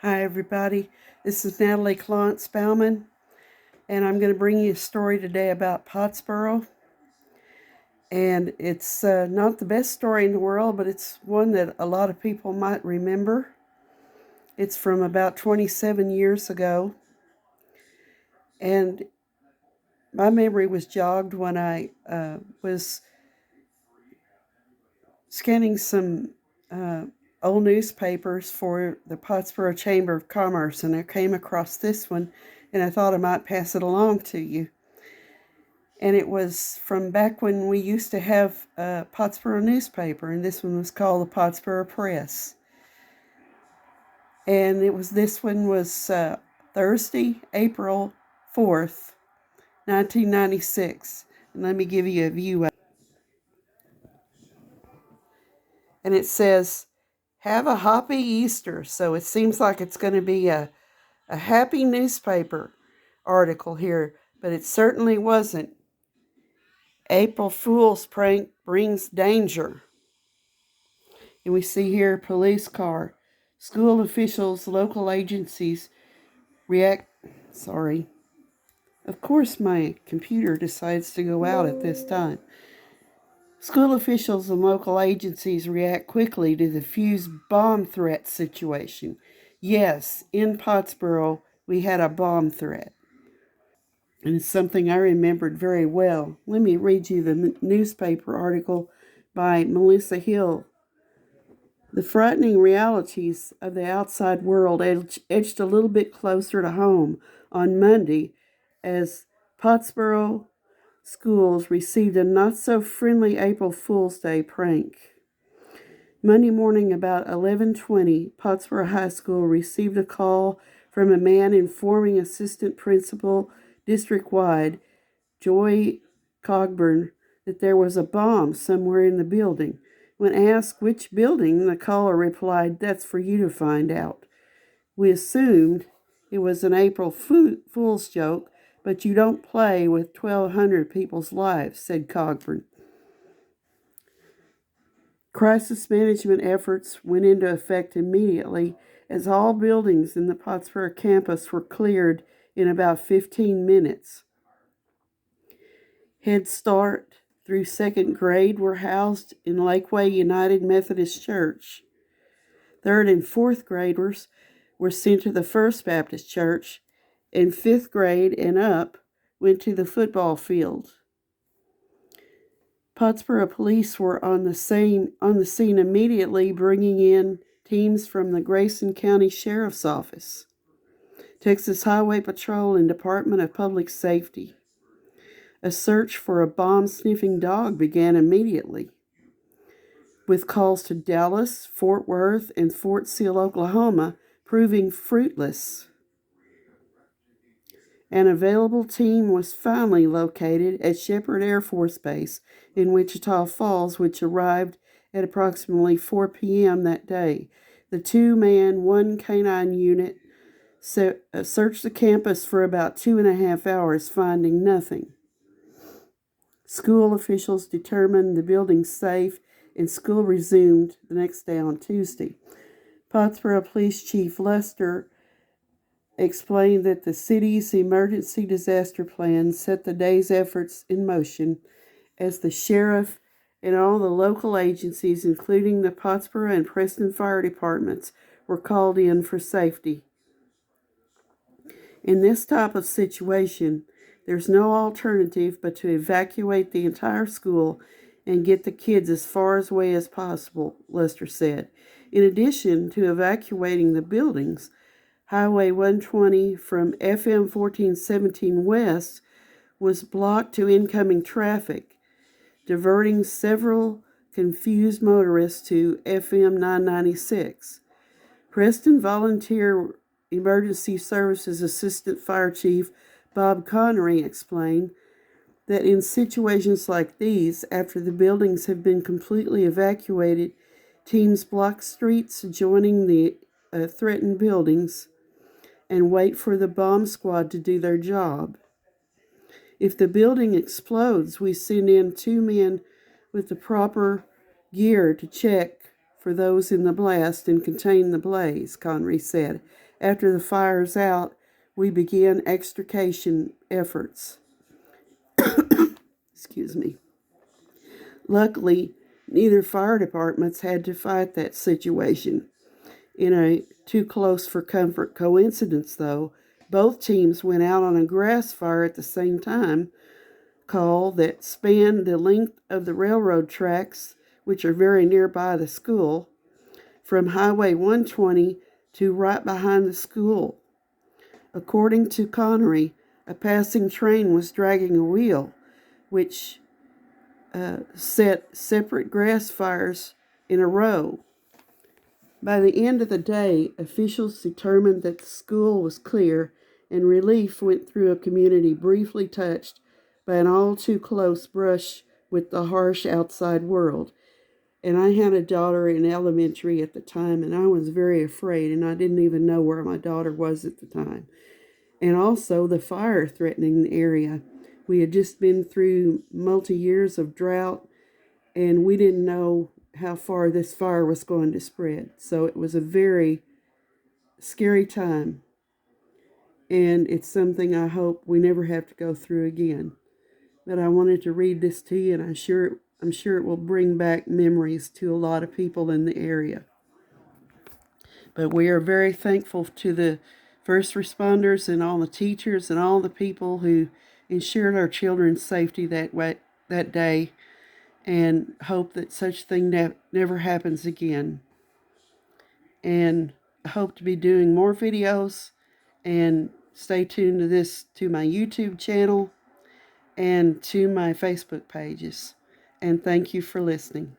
Hi, everybody. This is Natalie Clance Bauman, and I'm going to bring you a story today about Pottsboro. And it's not the best story in the world, but it's one that a lot of people might remember. It's from about 27 years ago, and my memory was jogged when I was scanning some old newspapers for the Pottsboro Chamber of Commerce, and I came across this one, and I thought I might pass it along to you. And it was from back when we used to have a Pottsboro newspaper, and this one was called the Pottsboro Press. And this one was Thursday, April 4th, 1996. And let me give you a view of it. And it says, "Have a happy Easter." So it seems like it's going to be a happy newspaper article here, but it certainly wasn't. April Fool's prank brings danger. And we see here police car, school officials, local agencies react. Sorry. Of course, my computer decides to go out at this time. School officials and local agencies react quickly to the fuse bomb threat situation. Yes, in Pottsboro, we had a bomb threat. And it's something I remembered very well. Let me read you the newspaper article by Melissa Hill. The frightening realities of the outside world edged a little bit closer to home on Monday as Pottsboro schools received a not-so-friendly April Fool's Day prank. Monday morning about 11:20, Pottsboro High School received a call from a man informing assistant principal district-wide, Joy Cogburn, that there was a bomb somewhere in the building. When asked which building, the caller replied, "That's for you to find out. We assumed it was an April Fool's joke, but you don't play with 1,200 people's lives," said Cogburn. Crisis management efforts went into effect immediately as all buildings in the Pottsboro campus were cleared in about 15 minutes. Head Start through second grade were housed in Lakeway United Methodist Church. Third and fourth graders were sent to the First Baptist Church, and fifth grade and up went to the football field. Pottsboro police were on the scene immediately, bringing in teams from the Grayson County Sheriff's Office, Texas Highway Patrol, and Department of Public Safety. A search for a bomb-sniffing dog began immediately, with calls to Dallas, Fort Worth, and Fort Sill, Oklahoma, proving fruitless. An available team was finally located at Shepherd Air Force Base in Wichita Falls, which arrived at approximately 4 p.m. that day. The 2-man, 1 canine unit searched the campus for about 2.5 hours, finding nothing. School officials determined the building safe, and school resumed the next day on Tuesday. Pottsboro Police Chief Lester explained that the city's emergency disaster plan set the day's efforts in motion as the sheriff and all the local agencies, including the Pottsboro and Preston fire departments, were called in for safety. In this type of situation, there's no alternative but to evacuate the entire school and get the kids as far away as possible, Lester said. In addition to evacuating the buildings, Highway 120 from FM 1417 west was blocked to incoming traffic, diverting several confused motorists to FM 996. Preston Volunteer Emergency Services Assistant Fire Chief Bob Connery explained that in situations like these, after the buildings have been completely evacuated, teams block streets adjoining the threatened buildings and wait for the bomb squad to do their job. If the building explodes, we send in 2 men with the proper gear to check for those in the blast and contain the blaze, Connery said, After the fire's out, we began extrication efforts. Excuse me. Luckily, neither fire departments had to fight that situation. In a too close for comfort coincidence, though, both teams went out on a grass fire at the same time, call that spanned the length of the railroad tracks, which are very nearby the school, from Highway 120 to right behind the school. According to Connery, a passing train was dragging a wheel, which set separate grass fires in a row. By the end of the day, officials determined that the school was clear, and relief went through a community briefly touched by an all too close brush with the harsh outside world. And I had a daughter in elementary at the time, and I was very afraid, and I didn't even know where my daughter was at the time. And also the fire threatening the area. We had just been through multi-years of drought, and we didn't know how far this fire was going to spread. So it was a very scary time, and it's something I hope we never have to go through again. But I wanted to read this to you, and I'm sure it will bring back memories to a lot of people in the area. But we are very thankful to the first responders and all the teachers and all the people who ensured our children's safety that day, and hope that such thing never happens again. And I hope to be doing more videos, and stay tuned to my YouTube channel and to my Facebook pages. And thank you for listening.